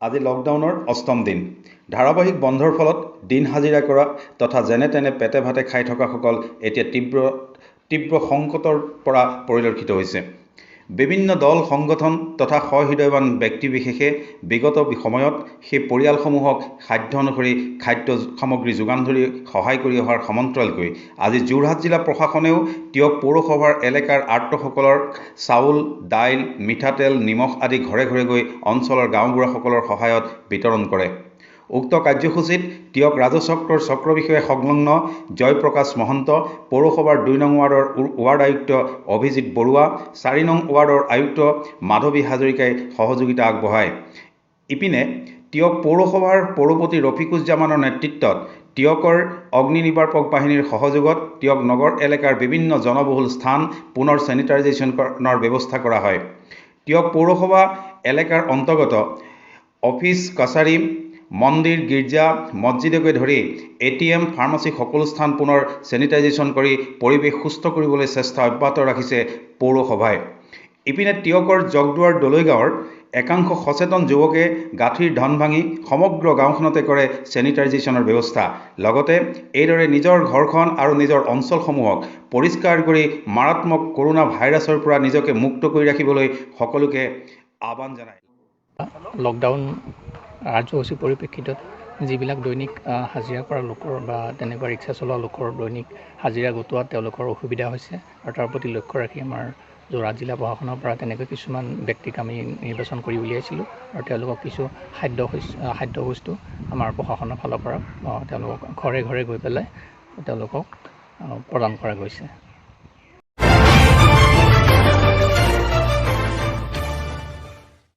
আজি লকডাউনৰ অষ্টম দিন। ধাৰাবাহিক বন্ধৰ ফলত দিন হাজিৰা কৰা তথা যেনে তেনে পেটে ভাতে খাই থকাসকল এতিয়া তীব্ৰ সংকটৰ পৰা পৰিলক্ষিত হৈছে। বিভিন্ন দল সংগঠন তথা সহৃদয়বান ব্যক্তিবিশেষে বিগত সময়ত সেই পৰিয়ালসমূহক সাধ্য অনুসৰি খাদ্য সামগ্ৰী যোগান ধৰি সহায় কৰি অহাৰ সমান্তৰালকৈ আজি যোৰহাট জিলা প্ৰশাসনেও টিয়ক পৌৰসভাৰ এলেকাৰ আৰ্তসকলৰ চাউল, দাইল, মিঠাতেল, নিমখ আদি ঘৰে ঘৰে গৈ অঞ্চলৰ গাঁওবুঢ়াসকলৰ সহায়ত বিতৰণ কৰে। উক্ত কাৰ্যসূচীত টিয়ক ৰাজচক্ৰৰ চক্ৰ বিষয়া সংলগ্ন জয়প্ৰকাশ মহন্ত, পৌৰসভাৰ ২ নং ৱাৰ্ডৰ ৱাৰ্ড আয়ুক্ত অভিজিৎ বৰুৱা, ৪ নং ৱাৰ্ডৰ আয়ুক্ত মাধৱী হাজৰিকাই সহযোগিতা আগবঢ়ায়। ইপিনে টিয়ক পৌৰসভাৰ পৌৰপতি ৰফিকুজ্জামানৰ নেতৃত্বত টিয়কৰ অগ্নি নিৰ্বাপক বাহিনীৰ সহযোগত টিয়ক নগৰ এলেকাৰ বিভিন্ন জনবহুল স্থান পুনৰ চেনিটাইজেশ্যনৰ ব্যৱস্থা কৰা হয়। টিয়ক পৌৰসভা এলেকাৰ অন্তৰ্গত অফিচ, কাছাৰী, মন্দিৰ, গীৰ্জা, মছজিদকে ধৰি ATM, ফাৰ্মাচী সকলো স্থান পুনৰ চেনিটাইজেশ্যন কৰি পৰিৱেশ সুস্থ কৰিবলৈ চেষ্টা অব্যাহত ৰাখিছে পৌৰসভাই। ইপিনে টিয়কৰ জগদুৱাৰ দলৈগাঁৱৰ একাংশ সচেতন যুৱকে গাঁঠিৰ ধন ভাঙি সমগ্ৰ গাঁওখনতে কৰে চেনিটাইজেশ্যনৰ ব্যৱস্থা। লগতে এইদৰে নিজৰ ঘৰখন আৰু নিজৰ অঞ্চলসমূহক পৰিষ্কাৰ কৰি মাৰাত্মক কৰোনা ভাইৰাছৰ পৰা নিজকে মুক্ত কৰি ৰাখিবলৈ সকলোকে আহ্বান জনায়। লকডাউন কাৰ্যসূচীৰ পৰিপ্ৰেক্ষিতত যিবিলাক দৈনিক হাজিৰা কৰা লোকৰ বা তেনেকুৱা ৰিক্সা চলোৱা লোকৰ দৈনিক হাজিৰা গোটোৱাত তেওঁলোকৰ অসুবিধা হৈছে আৰু তাৰ প্ৰতি লক্ষ্য ৰাখি আমাৰ যোৰহাট জিলা প্ৰশাসনৰ পৰা তেনেকৈ কিছুমান ব্যক্তিক আমি নিৰ্বাচন কৰি উলিয়াইছিলোঁ আৰু তেওঁলোকক কিছু খাদ্যবস্তু আমাৰ প্ৰশাসনৰ ফালৰ পৰা তেওঁলোকক ঘৰে ঘৰে গৈ পেলাই তেওঁলোকক প্ৰদান কৰা গৈছে।